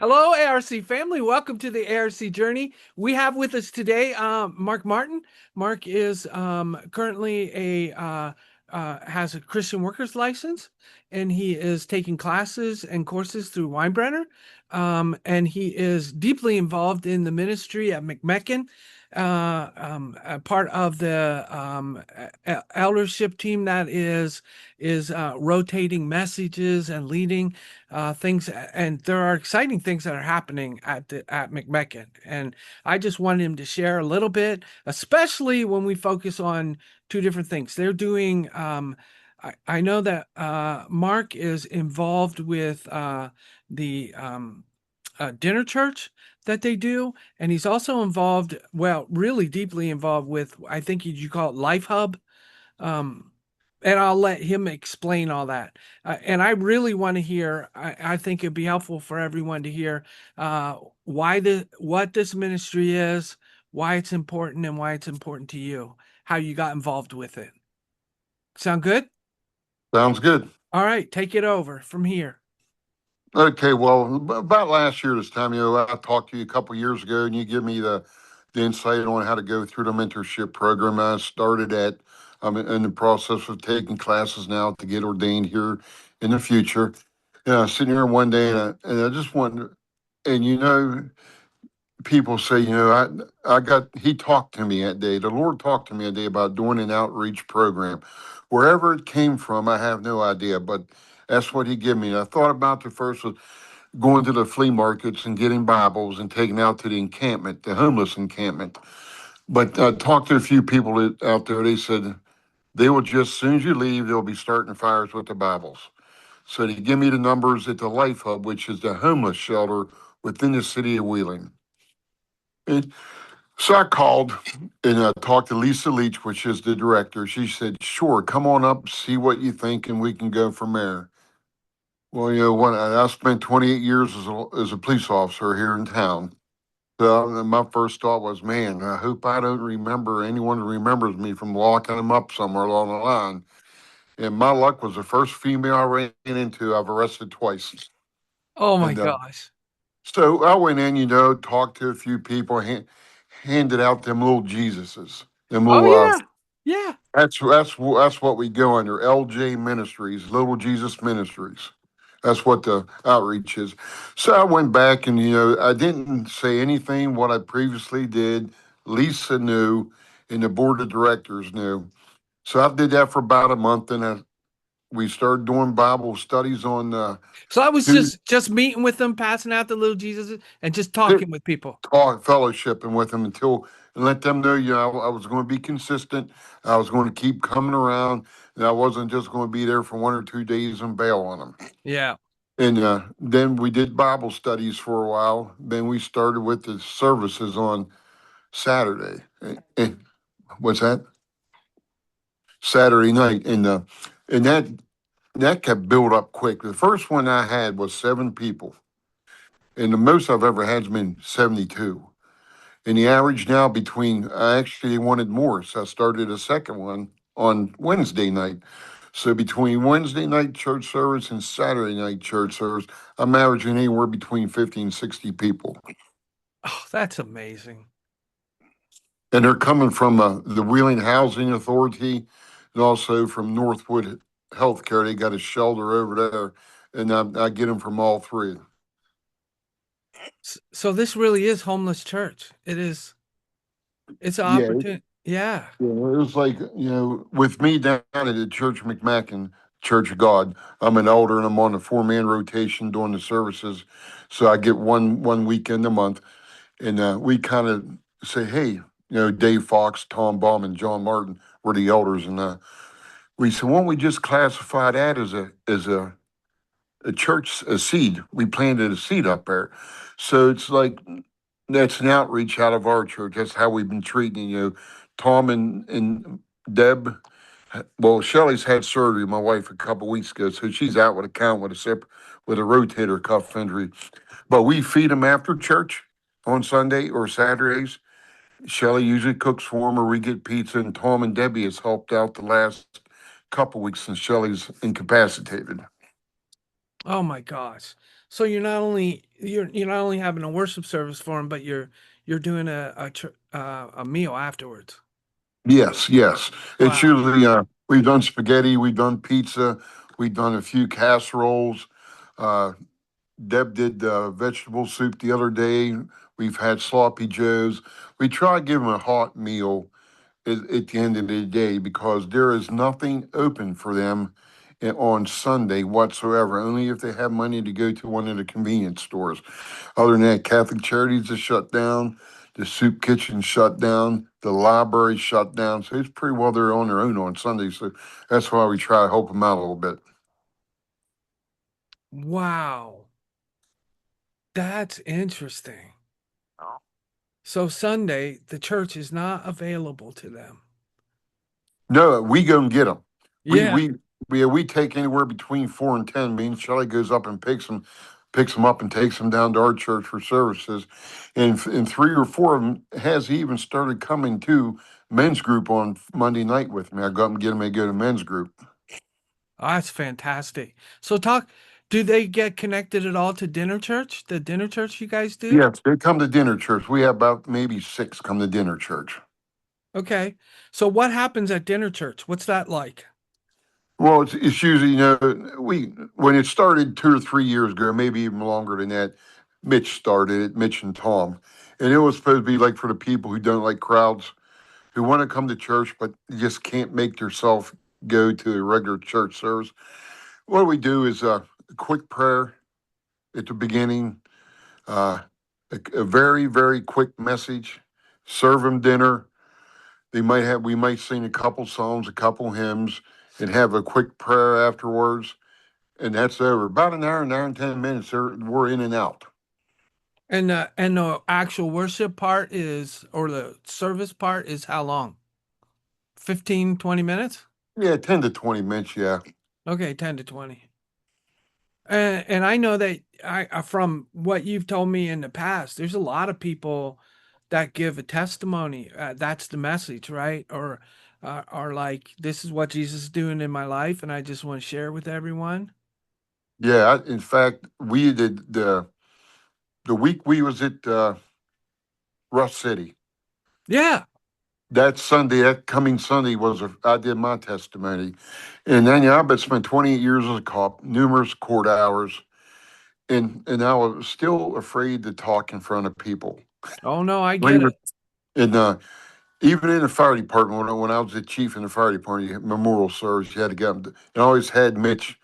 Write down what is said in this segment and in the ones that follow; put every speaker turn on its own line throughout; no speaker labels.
Hello, ARC family. Welcome to the ARC journey. We have with us today Mark Martin. Mark is currently has a Christian workers license, and he is taking classes and courses through Weinbrenner. And he is deeply involved in the ministry at McMechen, a part of the eldership team that is rotating messages and leading things, and there are exciting things that are happening at McMechen. And I just wanted him to share a little bit, especially when we focus on two different things. They're doing. I know that Mark is involved with the dinner church that they do, and he's also involved, well, really deeply involved with, I think you call it Life Hub. Um, and I'll let him explain all that. And I really want to hear. I think it'd be helpful for everyone to hear what this ministry is, why it's important, and why it's important to you. How you got involved with it. Sound good?
Sounds good.
All right, take it over from here.
Okay, well, about last year this time, I talked to you a couple years ago, and you give me the insight on how to go through the mentorship program. I started at. I'm in the process of taking classes now to get ordained here in the future. And I was sitting here one day, and I just wanted, and people say, I got, he talked to me that day. The Lord talked to me that day about doing an outreach program. Wherever it came from, I have no idea, but that's what he gave me. And I thought about the first was going to the flea markets and getting Bibles and taking out to the encampment, the homeless encampment. But I talked to a few people out there. They said they will just, as soon as you leave, they'll be starting fires with the Bibles. So they give me the numbers at the Life Hub, which is the homeless shelter within the city of Wheeling. And so I called and talked to Lisa Leach, which is the director. She said, "Sure, come on up, see what you think, and we can go from there." Well, when I spent 28 years as a police officer here in town. So my first thought was, man, I hope I don't remember anyone who remembers me from locking them up somewhere along the line. And my luck was the first female I ran into, I've arrested twice.
Oh my
And
gosh.
so I went in, talked to a few people, handed out them little Jesuses, them
Oh
little
yeah. Yeah.
that's what we go under, LJ Ministries, Little Jesus Ministries. That's what the outreach is. So I went back and I didn't say anything what I previously did. Lisa knew, and the board of directors knew. So I did that for about a month, and we started doing Bible studies on
So I was
Tuesday,
just meeting with them, passing out the little Jesus, and just talking with people.
talk, fellowshipping with them and let them know, I was going to be consistent. I was going to keep coming around, and I wasn't just going to be there for 1 or 2 days and bail on them.
Yeah.
And then we did Bible studies for a while. Then we started with the services on Saturday. What's that? Saturday night, and that kept built up quick. The first one I had was 7 people, and the most I've ever had has been 72. And the average now between, I actually wanted more, so I started a second one on Wednesday night. So between Wednesday night church service and Saturday night church service, I'm averaging anywhere between 50 and 60 people.
Oh, that's amazing.
And they're coming from the Wheeling Housing Authority and also from Northwood Healthcare. They got a shelter over there, and I get them from all three.
So this really is homeless church. It is. It's an
Yeah,
opportunity. Yeah.
yeah, it was like, with me down at the Church McMachen, Church of God, I'm an elder and I'm on the 4-man rotation doing the services. So I get one weekend a month. And we kind of say, hey, Dave Fox, Tom Baum, and John Martin were the elders. And we said, why don't we just classify that as a church, a seed? We planted a seed up there. So it's like, that's an outreach out of our church. That's how we've been treating, Tom and Deb. Well, Shelley's had surgery, my wife, a couple weeks ago, so she's out with a count with a rotator cuff injury. But we feed them after church on Sunday or Saturdays. Shelley usually cooks for them, or we get pizza. And Tom and Debbie has helped out the last couple weeks since Shelley's incapacitated.
Oh my gosh. So you're not only having a worship service for them, but you're doing a meal afterwards.
Yes, yes. It's
Wow.
usually we've done spaghetti, we've done pizza, we've done a few casseroles. Uh, Deb did vegetable soup the other day. We've had sloppy joes. We try to give them a hot meal at the end of the day because there is nothing open for them on Sunday whatsoever. Only if they have money to go to one of the convenience stores. Other than that, Catholic Charities is shut down. The soup kitchen shut down. The library shut down. So it's pretty well they're on their own on Sunday. So that's why we try to help them out a little bit.
Wow. That's interesting. So Sunday, the church is not available to them.
No, we go and get them. We
Yeah.
we we take anywhere between 4 and 10. Me and Shelley goes up and picks them up and takes them down to our church for services. And three or four of them has even started coming to men's group on Monday night with me. I go up and get them. They go to men's group.
That's fantastic. So do they get connected at all to dinner church? The dinner church you guys do?
Yes, they come to dinner church. We have about maybe six come to dinner church.
Okay. So what happens at dinner church? What's that like?
Well, it's usually, we when it started 2 or 3 years ago, maybe even longer than that, Mitch started it, Mitch and Tom. And it was supposed to be like for the people who don't like crowds, who want to come to church, but just can't make themselves go to a regular church service. What we do is a quick prayer at the beginning, uh, a very, very quick message, serve them dinner. We might sing a couple songs, a couple hymns, and have a quick prayer afterwards, and that's over. About an hour and 10 minutes, we're in and out.
And the actual worship part is or the service part is how long? 15, 20 minutes?
Yeah, 10 to 20 minutes. Yeah,
Okay, 10 to 20. And I know that from what you've told me in the past, there's a lot of people that give a testimony. That's the message, right? Or are like, this is what Jesus is doing in my life, and I just want to share with everyone.
yeah. In fact, we did the week we was at Rush City.
Yeah.
That Sunday, that coming Sunday I did my testimony, and then yeah, I've been spent 28 years as a cop, numerous court hours, and I was still afraid to talk in front of people.
Oh no, I get
Believe it.
it.
And even in the fire department, when I was the chief in the fire department, you had memorial service, you had to get them. And I always had Mitch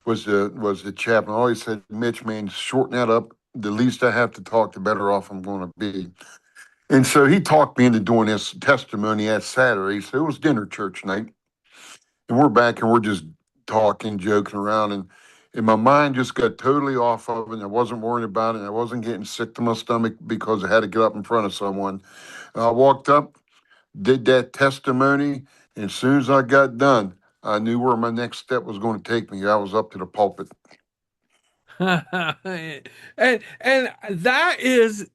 was the chaplain. I always said, Mitch, man, shorten that up. The least I have to talk, the better off I'm going to be. And so he talked me into doing this testimony at Saturday. So it was dinner church night, and we're back and we're just talking, joking around, and my mind just got totally off of it. And I wasn't worrying about it. And I wasn't getting sick to my stomach because I had to get up in front of someone. I walked up, did that testimony, and as soon as I got done, I knew where my next step was going to take me. I was up to the pulpit.
And that is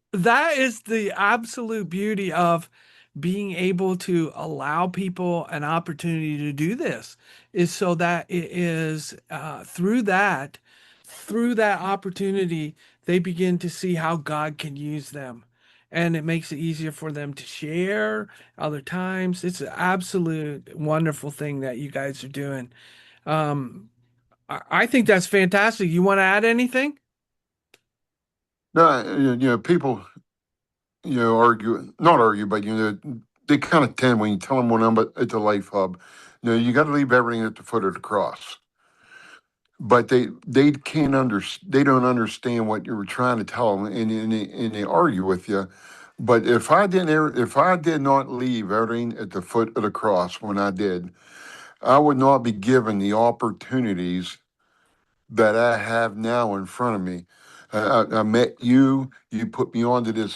the absolute beauty of being able to allow people an opportunity to do this is so that it is through that opportunity they begin to see how God can use them, and it makes it easier for them to share other times. It's an absolute wonderful thing that you guys are doing. um I think that's fantastic. You want to add anything?
No, people, argue, not argue, but, they kind of tend when you tell them one number at the Life Hub, you got to leave everything at the foot of the cross. But they can't they don't understand what you were trying to tell them, and they argue with you. But if I did not leave everything at the foot of the cross when I did, I would not be given the opportunities that I have now in front of me. I met you. You put me onto the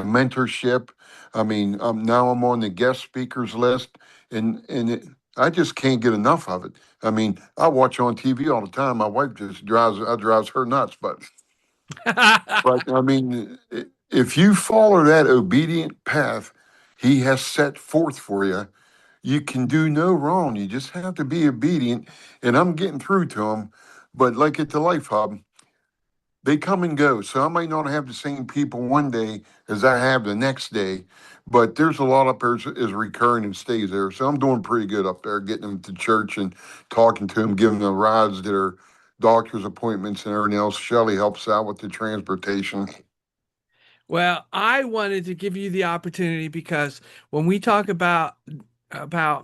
mentorship. I mean, now I'm on the guest speakers list, I just can't get enough of it. I mean, I watch on TV all the time. My wife just drives her nuts. But I mean, if you follow that obedient path He has set forth for you, you can do no wrong. You just have to be obedient. And I'm getting through to him. But like at the Life Hub, they come and go. So I might not have the same people one day as I have the next day, but there's a lot up there is recurring and stays there. So I'm doing pretty good up there, getting them to church and talking to them, giving them rides to their doctor's appointments and everything else. Shelly helps out with the transportation.
Well, I wanted to give you the opportunity because when we talk about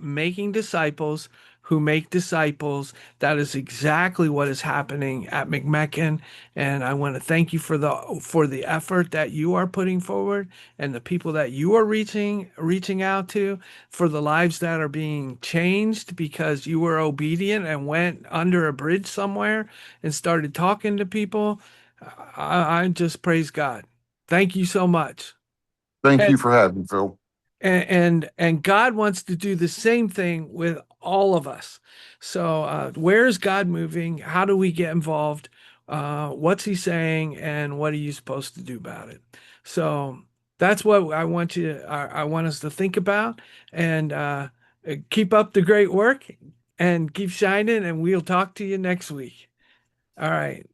making disciples who make disciples, that is exactly what is happening at McMechen. And I want to thank you for the effort that you are putting forward and the people that you are reaching out to, for the lives that are being changed because you were obedient and went under a bridge somewhere and started talking to people. I just praise God. Thank you so much.
Thank
And,
you for having me, Phil.
and God wants to do the same thing with all of us. So where is God moving? How do we get involved? What's he saying and what are you supposed to do about it? So that's what I want us to think about, and keep up the great work and keep shining, and we'll talk to you next week. All right.